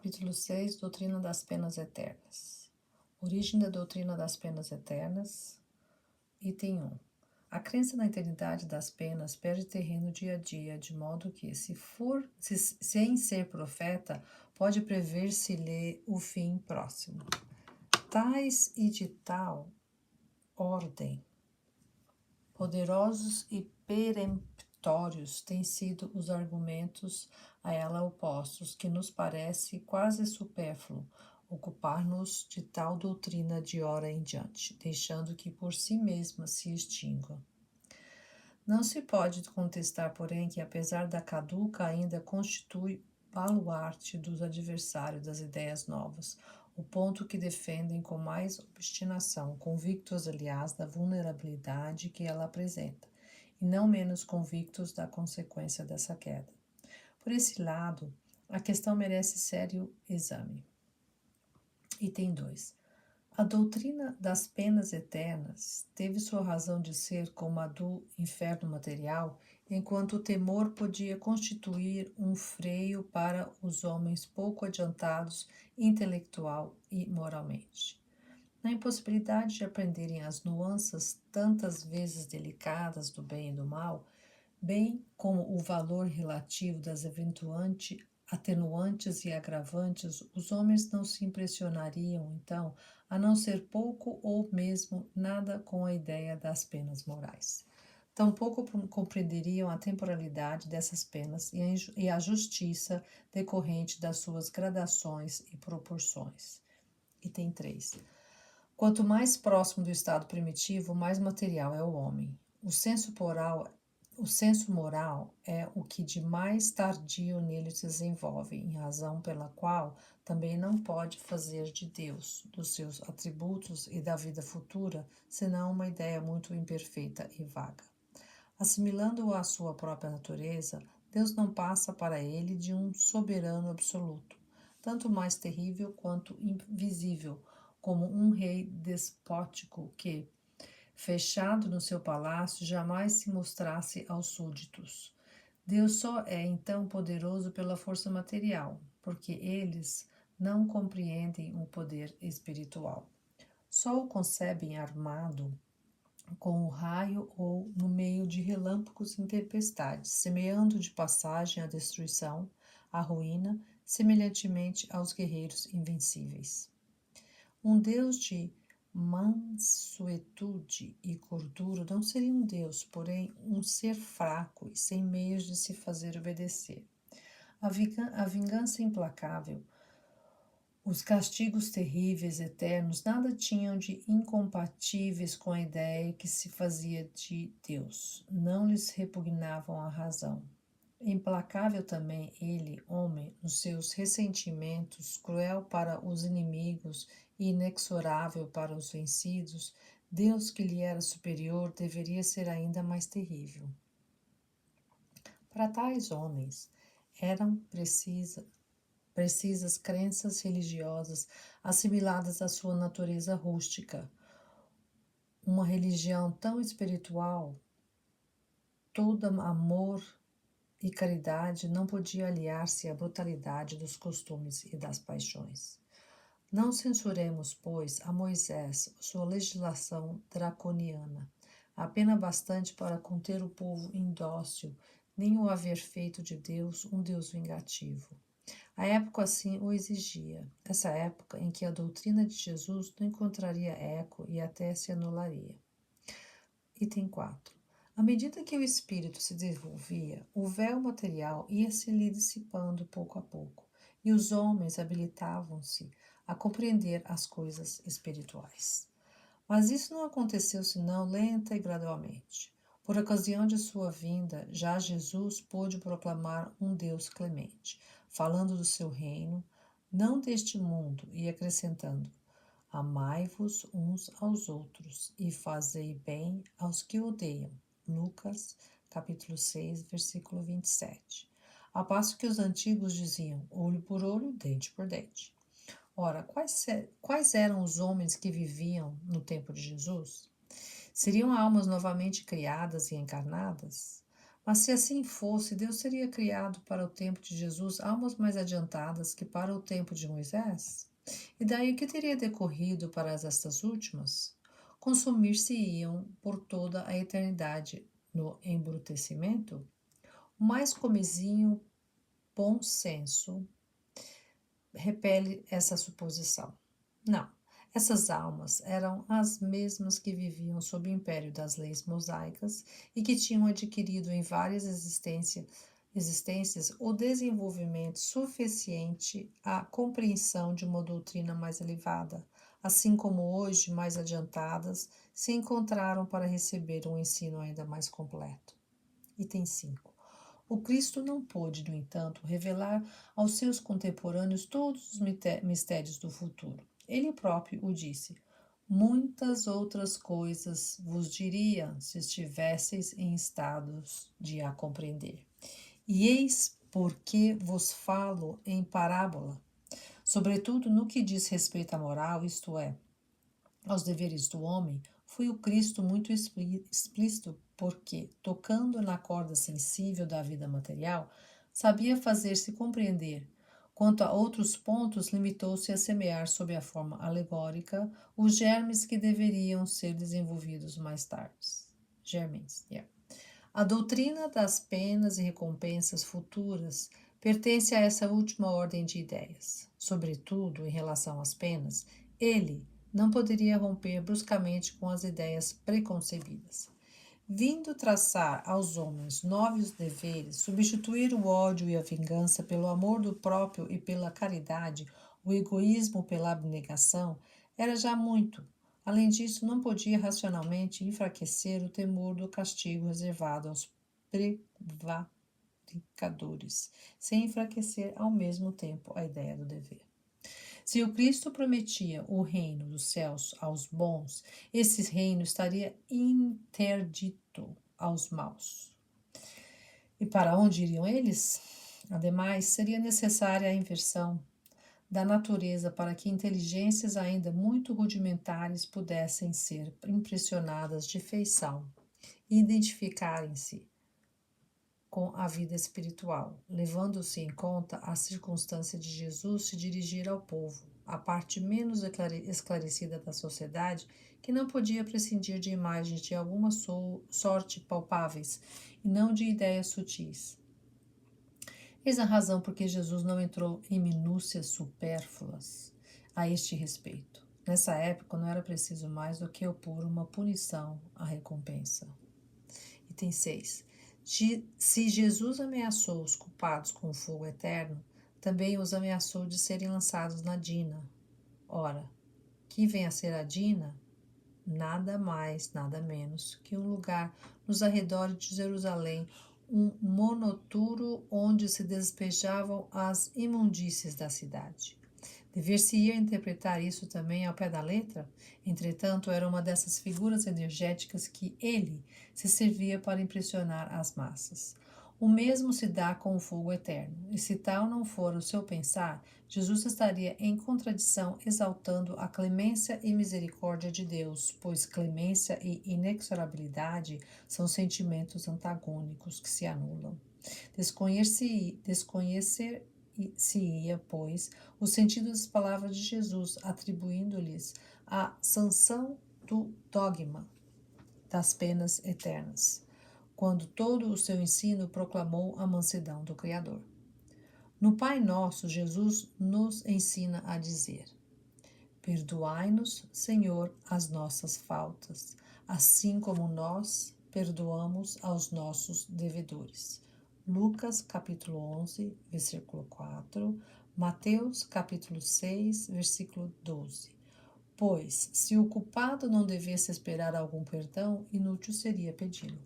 Capítulo 6, Doutrina das Penas Eternas. Origem da doutrina das penas eternas. Item 1. A crença na eternidade das penas perde terreno dia a dia, de modo que, sem ser profeta, pode prever-se-lhe o fim próximo. Tais e de tal ordem, poderosos e peremptórios têm sido os argumentos a ela opostos, que nos parece quase supérfluo ocupar-nos de tal doutrina de hora em diante, deixando que por si mesma se extingua. Não se pode contestar, porém, que apesar da caduca, ainda constitui baluarte dos adversários das ideias novas, o ponto que defendem com mais obstinação, convictos, aliás, da vulnerabilidade que ela apresenta, e não menos convictos da consequência dessa queda. Por esse lado, a questão merece sério exame. Item 2. A doutrina das penas eternas teve sua razão de ser como a do inferno material, enquanto o temor podia constituir um freio para os homens pouco adiantados intelectual e moralmente. Na impossibilidade de aprenderem as nuances tantas vezes delicadas do bem e do mal, bem como o valor relativo das atenuantes e agravantes, os homens não se impressionariam, então, a não ser pouco ou mesmo nada com a ideia das penas morais. Tampouco compreenderiam a temporalidade dessas penas e a justiça decorrente das suas gradações e proporções. Item 3. Quanto mais próximo do estado primitivo, mais material é o homem. O senso moral é o que de mais tardio nele se desenvolve, em razão pela qual também não pode fazer de Deus, dos seus atributos e da vida futura, senão uma ideia muito imperfeita e vaga. Assimilando-o à sua própria natureza, Deus não passa para ele de um soberano absoluto, tanto mais terrível quanto invisível, como um rei despótico que, fechado no seu palácio, jamais se mostrasse aos súditos. Deus só é então poderoso pela força material, porque eles não compreendem o poder espiritual. Só o concebem armado com o raio ou no meio de relâmpagos e tempestades, semeando de passagem a destruição, a ruína, semelhantemente aos guerreiros invencíveis. Um Deus de mansuetude e gordura não seria um Deus, porém um ser fraco e sem meios de se fazer obedecer. A vingança implacável, os castigos terríveis, eternos, nada tinham de incompatíveis com a ideia que se fazia de Deus. Não lhes repugnavam a razão. Implacável também ele, homem, nos seus ressentimentos, cruel para os inimigos e inexorável para os vencidos, Deus que lhe era superior deveria ser ainda mais terrível. Para tais homens eram precisas crenças religiosas assimiladas à sua natureza rústica. Uma religião tão espiritual, toda amor e caridade, não podia aliar-se à brutalidade dos costumes e das paixões. Não censuremos, pois, a Moisés sua legislação draconiana, a pena bastante para conter o povo indócil, nem o haver feito de Deus um Deus vingativo. A época assim o exigia, essa época em que a doutrina de Jesus não encontraria eco e até se anularia. Item 4. À medida que o espírito se desenvolvia, o véu material ia se lhe dissipando pouco a pouco, e os homens habilitavam-se a compreender as coisas espirituais. Mas isso não aconteceu senão lenta e gradualmente. Por ocasião de sua vinda, já Jesus pôde proclamar um Deus clemente, falando do seu reino, não deste mundo, e acrescentando: amai-vos uns aos outros e fazei bem aos que odeiam. Lucas, capítulo 6, versículo 27. Ao passo que os antigos diziam olho por olho, dente por dente. Ora, quais eram os homens que viviam no tempo de Jesus? Seriam almas novamente criadas e encarnadas? Mas se assim fosse, Deus teria criado para o tempo de Jesus almas mais adiantadas que para o tempo de Moisés? E daí o que teria decorrido para estas últimas? Consumir-se-iam por toda a eternidade no embrutecimento? O mais comezinho bom senso repele essa suposição. Não, essas almas eram as mesmas que viviam sob o império das leis mosaicas e que tinham adquirido em várias existências o desenvolvimento suficiente à compreensão de uma doutrina mais elevada, assim como hoje, mais adiantadas, se encontraram para receber um ensino ainda mais completo. Item 5. O Cristo não pôde, no entanto, revelar aos seus contemporâneos todos os mistérios do futuro. Ele próprio o disse: muitas outras coisas vos diria se estivesseis em estados de a compreender. E eis porque vos falo em parábola, sobretudo no que diz respeito à moral, isto é, aos deveres do homem, foi o Cristo muito explícito, porque, tocando na corda sensível da vida material, sabia fazer-se compreender. Quanto a outros pontos, limitou-se a semear sob a forma alegórica os germes que deveriam ser desenvolvidos mais tarde. Germens, yeah. A doutrina das penas e recompensas futuras pertence a essa última ordem de ideias. Sobretudo, em relação às penas, ele não poderia romper bruscamente com as ideias preconcebidas. Vindo traçar aos homens novos deveres, substituir o ódio e a vingança pelo amor do próprio e pela caridade, o egoísmo pela abnegação, era já muito. Além disso, não podia racionalmente enfraquecer o temor do castigo reservado aos prevaricadores, sem enfraquecer ao mesmo tempo a ideia do dever. Se o Cristo prometia o reino dos céus aos bons, esse reino estaria interdito aos maus. E para onde iriam eles? Ademais, seria necessária a inversão da natureza para que inteligências ainda muito rudimentares pudessem ser impressionadas de feição e identificarem-se com a vida espiritual, levando-se em conta a circunstância de Jesus se dirigir ao povo, a parte menos esclarecida da sociedade, que não podia prescindir de imagens de alguma sorte palpáveis e não de ideias sutis. Eis a razão por que Jesus não entrou em minúcias supérfluas a este respeito. Nessa época não era preciso mais do que opor uma punição à recompensa. Item 6. Se Jesus ameaçou os culpados com o fogo eterno, também os ameaçou de serem lançados na Dina. Ora, que vem a ser a Dina? Nada mais, nada menos que um lugar nos arredores de Jerusalém, um monoturo onde se despejavam as imundícies da cidade. Dever-se-ia interpretar isso também ao pé da letra? Entretanto, era uma dessas figuras energéticas que ele se servia para impressionar as massas. O mesmo se dá com o fogo eterno, e se tal não for o seu pensar, Jesus estaria em contradição exaltando a clemência e misericórdia de Deus, pois clemência e inexorabilidade são sentimentos antagônicos que se anulam. Desconhecer-se-ia, pois, o sentido das palavras de Jesus, atribuindo-lhes a sanção do dogma das penas eternas, quando todo o seu ensino proclamou a mansidão do Criador. No Pai Nosso, Jesus nos ensina a dizer: perdoai-nos, Senhor, as nossas faltas, assim como nós perdoamos aos nossos devedores. Lucas, capítulo 11, versículo 4, Mateus, capítulo 6, versículo 12. Pois, se o culpado não devesse esperar algum perdão, inútil seria pedi-lo.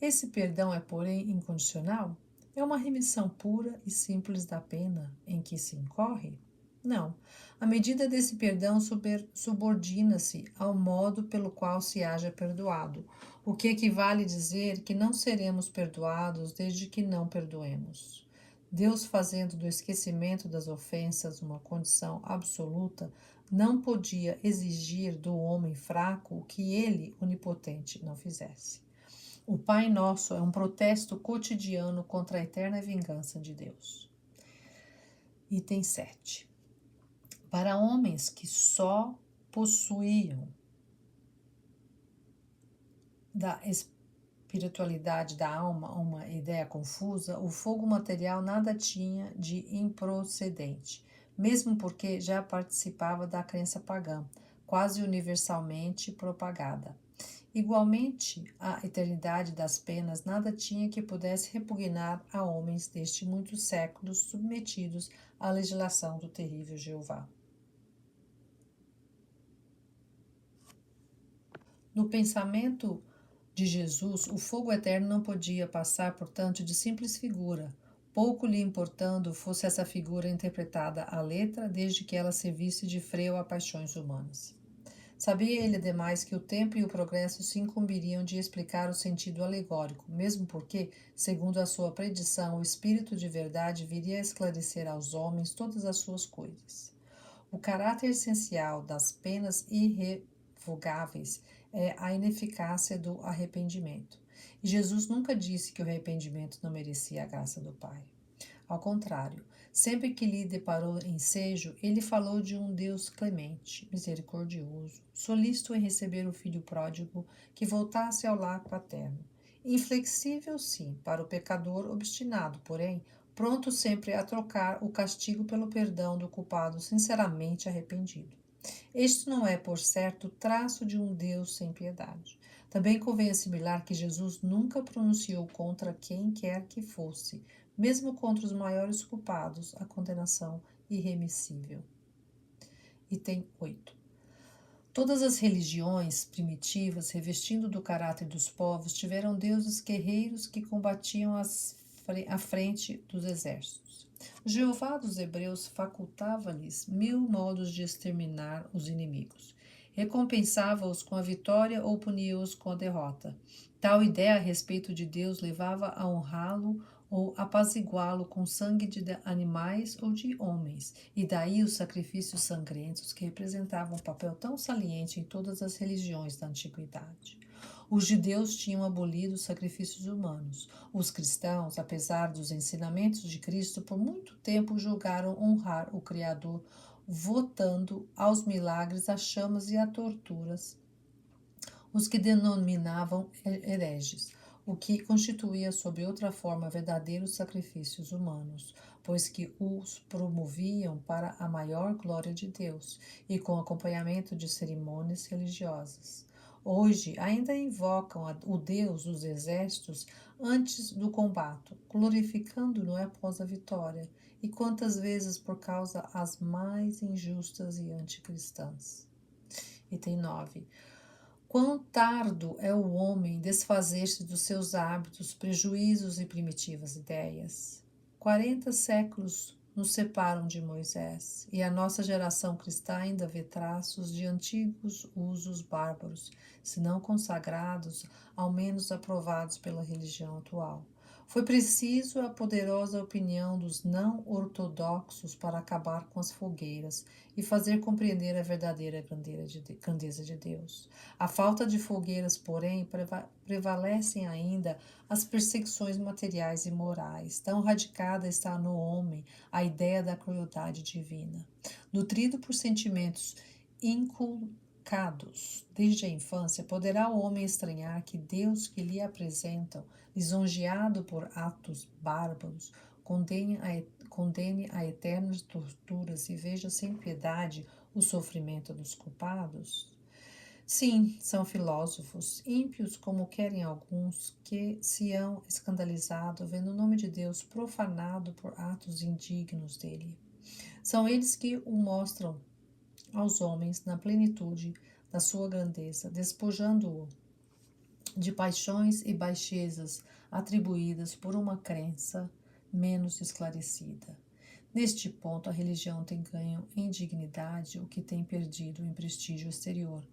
Esse perdão é, porém, incondicional? É uma remissão pura e simples da pena em que se incorre? Não. A medida desse perdão subordina-se ao modo pelo qual se haja perdoado, o que equivale a dizer que não seremos perdoados desde que não perdoemos. Deus, fazendo do esquecimento das ofensas uma condição absoluta, não podia exigir do homem fraco o que ele, onipotente, não fizesse. O Pai Nosso é um protesto cotidiano contra a eterna vingança de Deus. Item 7. Para homens que só possuíam da espiritualidade da alma uma ideia confusa, o fogo material nada tinha de improcedente, mesmo porque já participava da crença pagã, quase universalmente propagada. Igualmente, a eternidade das penas nada tinha que pudesse repugnar a homens desde muitos séculos submetidos à legislação do terrível Jeová. No pensamento de Jesus, o fogo eterno não podia passar, portanto, de simples figura, pouco lhe importando fosse essa figura interpretada à letra, desde que ela servisse de freio a paixões humanas. Sabia ele, ademais, que o tempo e o progresso se incumbiriam de explicar o sentido alegórico, mesmo porque, segundo a sua predição, o Espírito de verdade viria a esclarecer aos homens todas as suas coisas. O caráter essencial das penas irrevogáveis é a ineficácia do arrependimento. E Jesus nunca disse que o arrependimento não merecia a graça do Pai. Ao contrário, sempre que lhe deparou ensejo, ele falou de um Deus clemente, misericordioso, solícito em receber o filho pródigo que voltasse ao lar paterno. Inflexível, sim, para o pecador obstinado, porém, pronto sempre a trocar o castigo pelo perdão do culpado sinceramente arrependido. Este não é, por certo, traço de um Deus sem piedade. Também convém assimilar que Jesus nunca pronunciou contra quem quer que fosse, mesmo contra os maiores culpados, a condenação irremissível. Item 8. Todas as religiões primitivas, revestindo do caráter dos povos, tiveram deuses guerreiros que combatiam à frente dos exércitos. O Jeová dos Hebreus facultava-lhes 1000 modos de exterminar os inimigos. Recompensava-os com a vitória ou punia-os com a derrota. Tal ideia a respeito de Deus levava a honrá-lo ou apaziguá-lo com sangue de animais ou de homens, e daí os sacrifícios sangrentos que representavam um papel tão saliente em todas as religiões da antiguidade. Os judeus tinham abolido os sacrifícios humanos. Os cristãos, apesar dos ensinamentos de Cristo, por muito tempo julgaram honrar o Criador, votando aos milagres, às chamas e às torturas, os que denominavam hereges, o que constituía, sob outra forma, verdadeiros sacrifícios humanos, pois que os promoviam para a maior glória de Deus e com acompanhamento de cerimônias religiosas. Hoje ainda invocam o Deus dos exércitos antes do combate, glorificando-no após a vitória, e quantas vezes por causa as mais injustas e anticristãs. Item 9. Quão tardo é o homem desfazer-se dos seus hábitos, prejuízos e primitivas ideias. 40 séculos nos separam de Moisés, e a nossa geração cristã ainda vê traços de antigos usos bárbaros, se não consagrados, ao menos aprovados pela religião atual. Foi preciso a poderosa opinião dos não-ortodoxos para acabar com as fogueiras e fazer compreender a verdadeira grandeza de Deus. A falta de fogueiras, porém, prevalecem ainda as perseguições materiais e morais. Tão radicada está no homem a ideia da crueldade divina. Nutrido por sentimentos inculcados desde a infância, poderá o homem estranhar que Deus que lhe apresentam, lisonjeado por atos bárbaros, condene a eternas torturas e veja sem piedade o sofrimento dos culpados? Sim, são filósofos, ímpios como querem alguns, que se hão escandalizado vendo o nome de Deus profanado por atos indignos dele. São eles que o mostram aos homens na plenitude da sua grandeza, despojando-o de paixões e baixezas atribuídas por uma crença menos esclarecida. Neste ponto, a religião tem ganho em dignidade o que tem perdido em prestígio exterior,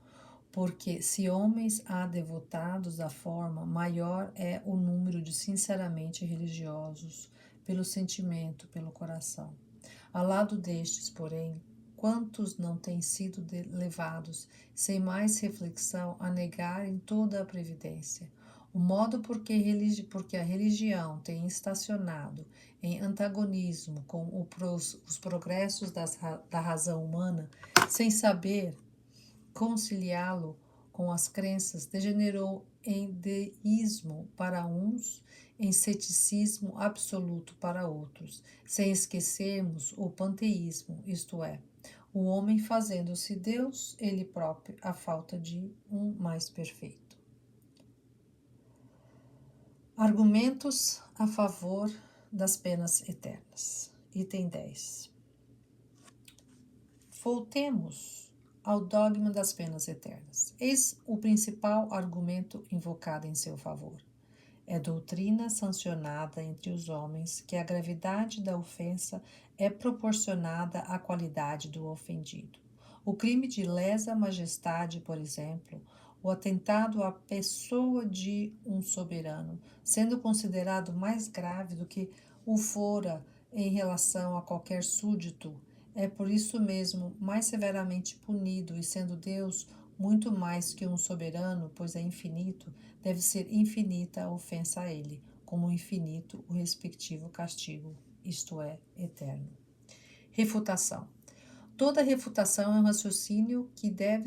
porque se homens há devotados à forma, maior é o número de sinceramente religiosos, pelo sentimento, pelo coração. Ao lado destes, porém, quantos não têm sido levados, sem mais reflexão, a negarem toda a previdência? O modo porque a religião tem estacionado em antagonismo com os progressos da razão humana, sem saber conciliá-lo com as crenças, degenerou em deísmo para uns, em ceticismo absoluto para outros, sem esquecermos o panteísmo, isto é, o homem fazendo-se Deus, ele próprio, a falta de um mais perfeito. Argumentos a favor das penas eternas. Item 10. Voltemos ao dogma das penas eternas. Eis o principal argumento invocado em seu favor. É doutrina sancionada entre os homens que a gravidade da ofensa é proporcionada à qualidade do ofendido. O crime de lesa majestade, por exemplo, o atentado à pessoa de um soberano, sendo considerado mais grave do que o fora em relação a qualquer súdito, é por isso mesmo mais severamente punido, e sendo Deus muito mais que um soberano, pois é infinito, deve ser infinita a ofensa a ele, como infinito o respectivo castigo, isto é, eterno. Refutação. Toda refutação é um raciocínio que deve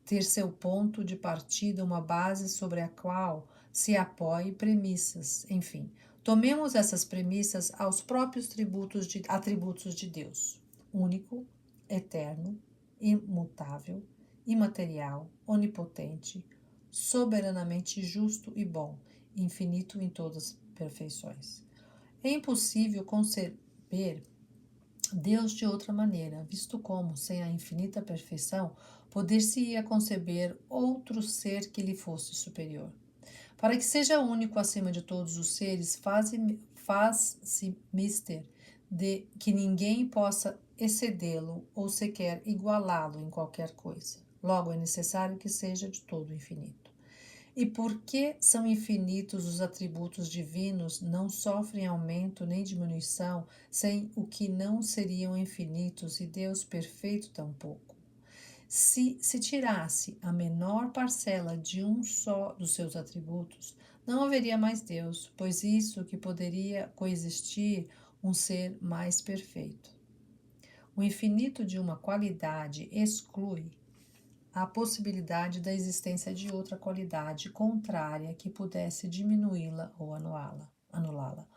ter seu ponto de partida uma base sobre a qual se apoie premissas. Enfim, tomemos essas premissas aos próprios atributos de Deus: único, eterno, imutável, imaterial, onipotente, soberanamente justo e bom, infinito em todas as perfeições. É impossível conceber Deus de outra maneira, visto como, sem a infinita perfeição, poder-se-ia conceber outro ser que lhe fosse superior. Para que seja único acima de todos os seres, faz-se mister de que ninguém possa excedê-lo ou sequer igualá-lo em qualquer coisa. Logo, é necessário que seja de todo infinito. E porque são infinitos os atributos divinos, não sofrem aumento nem diminuição, sem o que não seriam infinitos, e Deus perfeito tampouco. Se tirasse a menor parcela de um só dos seus atributos, não haveria mais Deus, pois isso que poderia coexistir um ser mais perfeito. O infinito de uma qualidade exclui a possibilidade da existência de outra qualidade contrária que pudesse diminuí-la ou anulá-la.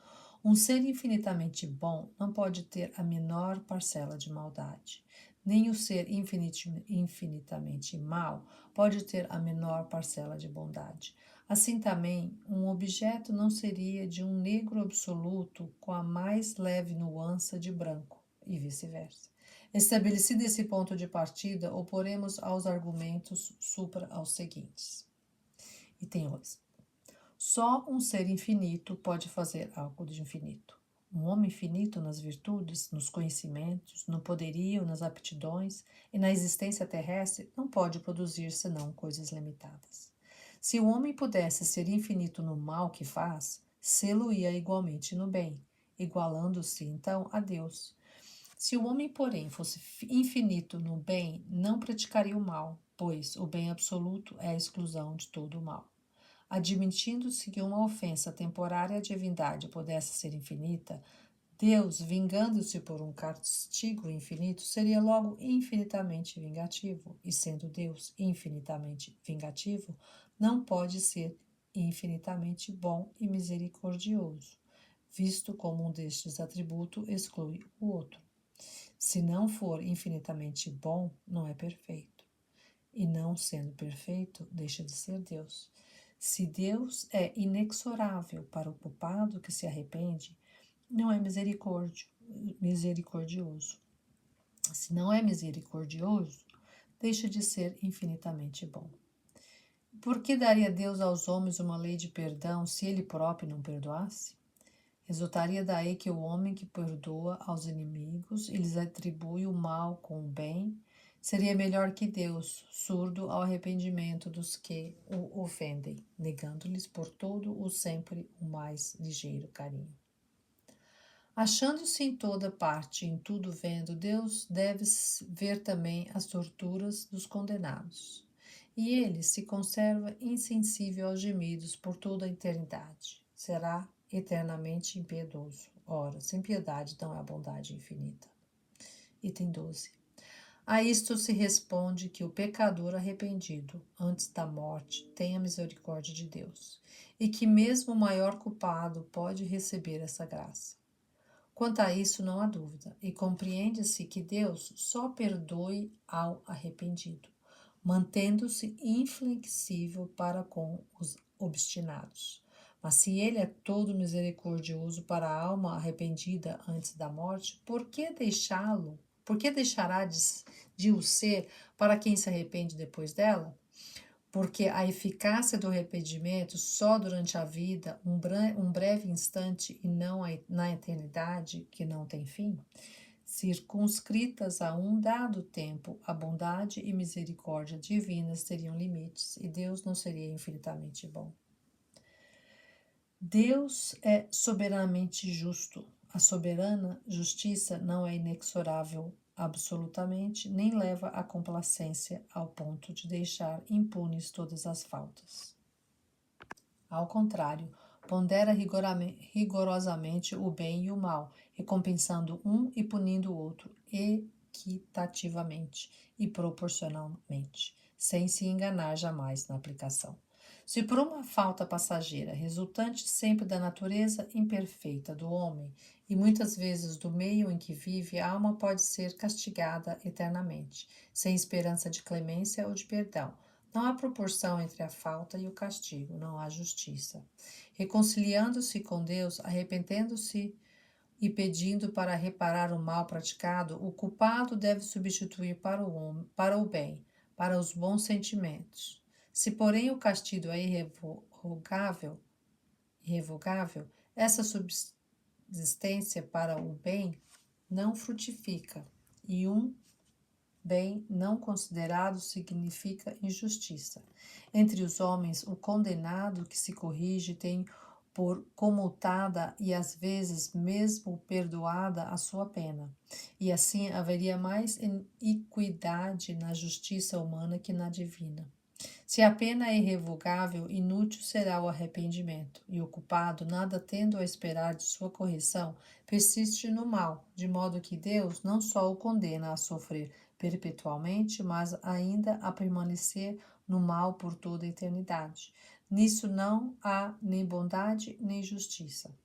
Um ser infinitamente bom não pode ter a menor parcela de maldade, nem o ser infinitamente mau pode ter a menor parcela de bondade. Assim também, um objeto não seria de um negro absoluto com a mais leve nuance de branco, e vice-versa. Estabelecido esse ponto de partida, oporemos aos argumentos supra aos seguintes. Item 11. Só um ser infinito pode fazer algo de infinito. Um homem finito nas virtudes, nos conhecimentos, no poderio, nas aptidões e na existência terrestre não pode produzir senão coisas limitadas. Se o homem pudesse ser infinito no mal que faz, sê-lo-ia igualmente no bem, igualando-se então a Deus. Se o homem, porém, fosse infinito no bem, não praticaria o mal, pois o bem absoluto é a exclusão de todo o mal. Admitindo-se que uma ofensa temporária à divindade pudesse ser infinita, Deus, vingando-se por um castigo infinito, seria logo infinitamente vingativo, e sendo Deus infinitamente vingativo, não pode ser infinitamente bom e misericordioso, visto como um destes atributos exclui o outro. Se não for infinitamente bom, não é perfeito. E não sendo perfeito, deixa de ser Deus. Se Deus é inexorável para o culpado que se arrepende, não é misericordioso. Se não é misericordioso, deixa de ser infinitamente bom. Por que daria Deus aos homens uma lei de perdão se ele próprio não perdoasse? Resultaria daí que o homem que perdoa aos inimigos e lhes atribui o mal com o bem, seria melhor que Deus, surdo ao arrependimento dos que o ofendem, negando-lhes por todo o sempre o mais ligeiro carinho. Achando-se em toda parte, em tudo vendo, Deus deve ver também as torturas dos condenados. e ele se conserva insensível aos gemidos por toda a eternidade. Será eternamente impiedoso. Ora, sem piedade não há bondade infinita. Item 12. A isto se responde que o pecador arrependido, antes da morte, tem a misericórdia de Deus, e que mesmo o maior culpado pode receber essa graça. Quanto a isso, não há dúvida, e compreende-se que Deus só perdoe ao arrependido, mantendo-se inflexível para com os obstinados. Mas se ele é todo misericordioso para a alma arrependida antes da morte, por que deixá-lo? Por que deixará de o ser para quem se arrepende depois dela? Porque a eficácia do arrependimento só durante a vida, um breve instante e não na eternidade, que não tem fim, circunscritas a um dado tempo, a bondade e misericórdia divinas teriam limites e Deus não seria infinitamente bom. Deus é soberanamente justo. A soberana justiça não é inexorável absolutamente, nem leva a complacência ao ponto de deixar impunes todas as faltas. Ao contrário, pondera rigorosamente o bem e o mal, recompensando um e punindo o outro equitativamente e proporcionalmente, sem se enganar jamais na aplicação. Se por uma falta passageira, resultante sempre da natureza imperfeita do homem e muitas vezes do meio em que vive, a alma pode ser castigada eternamente, sem esperança de clemência ou de perdão, não há proporção entre a falta e o castigo, não há justiça. Reconciliando-se com Deus, arrependendo-se e pedindo para reparar o mal praticado, o culpado deve substituir para o bem, para os bons sentimentos. Se, porém, o castigo é irrevogável, essa subsistência para o bem não frutifica, e um bem não considerado significa injustiça. Entre os homens, o condenado que se corrige tem por comutada e às vezes mesmo perdoada a sua pena. E assim haveria mais iniquidade na justiça humana que na divina. Se a pena é irrevogável, inútil será o arrependimento, e o culpado, nada tendo a esperar de sua correção, persiste no mal, de modo que Deus não só o condena a sofrer perpetualmente, mas ainda a permanecer no mal por toda a eternidade. Nisso não há nem bondade nem justiça.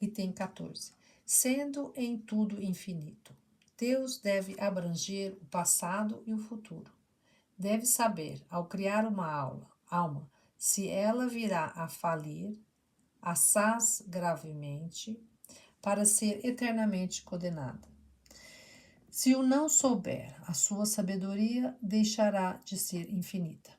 Item 14. Sendo em tudo infinito, Deus deve abranger o passado e o futuro. Deve saber, ao criar uma alma, se ela virá a falir, assaz gravemente, para ser eternamente condenada. Se o não souber, a sua sabedoria deixará de ser infinita,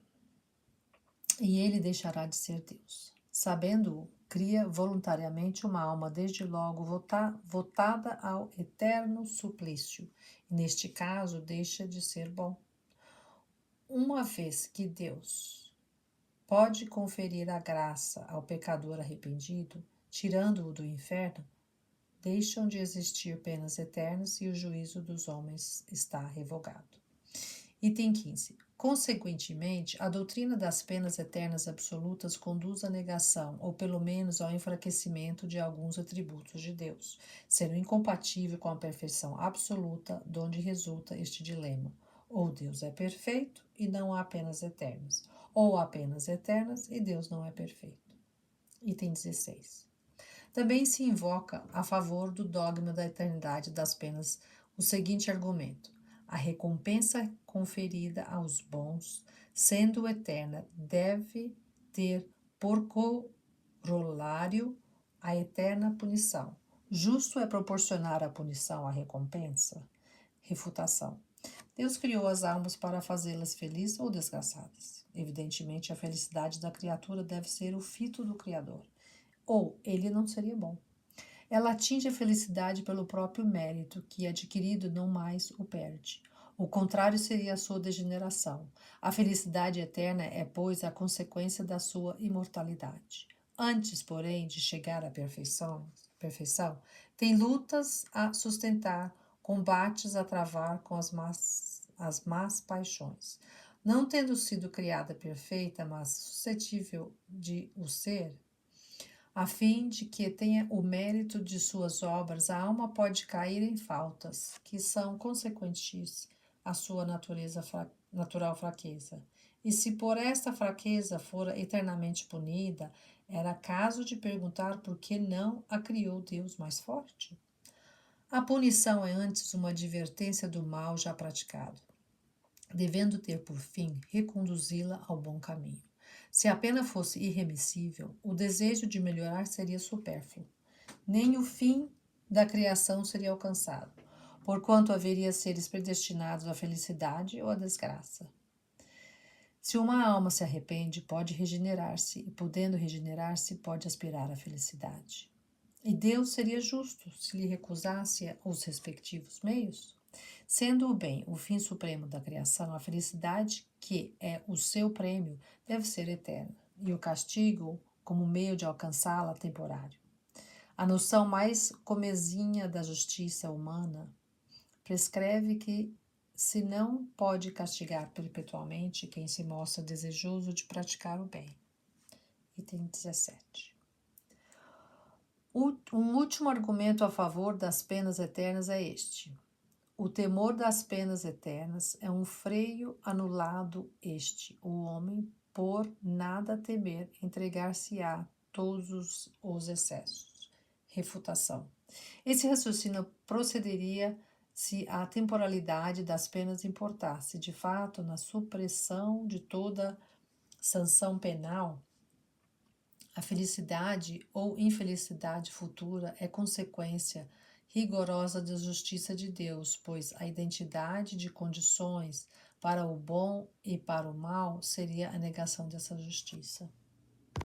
e ele deixará de ser Deus. Sabendo-o, cria voluntariamente uma alma desde logo votada ao eterno suplício, e neste caso deixa de ser bom. Uma vez que Deus pode conferir a graça ao pecador arrependido, tirando-o do inferno, deixam de existir penas eternas e o juízo dos homens está revogado. Item 15. Consequentemente, a doutrina das penas eternas absolutas conduz à negação, ou pelo menos ao enfraquecimento de alguns atributos de Deus, sendo incompatível com a perfeição absoluta, de onde resulta este dilema. Ou Deus é perfeito e não há penas eternas, ou há penas eternas e Deus não é perfeito. Item 16. Também se invoca a favor do dogma da eternidade das penas o seguinte argumento: a recompensa conferida aos bons, sendo eterna, deve ter por corolário a eterna punição. Justo é proporcionar a punição à recompensa? Refutação. Deus criou as almas para fazê-las felizes ou desgraçadas. Evidentemente, a felicidade da criatura deve ser o fito do Criador, ou ele não seria bom. Ela atinge a felicidade pelo próprio mérito, que, adquirido, não mais o perde. O contrário seria a sua degeneração. A felicidade eterna é, pois, a consequência da sua imortalidade. Antes, porém, de chegar à perfeição, tem lutas a sustentar, combates a travar com as más paixões. não tendo sido criada perfeita, mas suscetível de o ser, a fim de que tenha o mérito de suas obras, a alma pode cair em faltas, que são consequentes à sua natural fraqueza. E se por esta fraqueza fora eternamente punida, era caso de perguntar por que não a criou Deus mais forte? A punição é antes uma advertência do mal já praticado, devendo ter por fim reconduzi-la ao bom caminho. Se a pena fosse irremissível, o desejo de melhorar seria supérfluo. Nem o fim da criação seria alcançado, porquanto haveria seres predestinados à felicidade ou à desgraça. Se uma alma se arrepende, pode regenerar-se, e podendo regenerar-se, pode aspirar à felicidade. E Deus seria justo se lhe recusasse os respectivos meios? Sendo o bem o fim supremo da criação, a felicidade, que é o seu prêmio, deve ser eterna, e o castigo, como meio de alcançá-la, temporário. A noção mais comezinha da justiça humana prescreve que se não pode castigar perpetuamente quem se mostra desejoso de praticar o bem. Item 17. Um último argumento a favor das penas eternas é este. O temor das penas eternas é um freio anulado este. O homem, por nada temer, entregar-se-á todos os excessos. Refutação. Esse raciocínio procederia se a temporalidade das penas importasse, de fato, na supressão de toda sanção penal. A felicidade ou infelicidade futura é consequência rigorosa da justiça de Deus, pois a identidade de condições para o bom e para o mal seria a negação dessa justiça.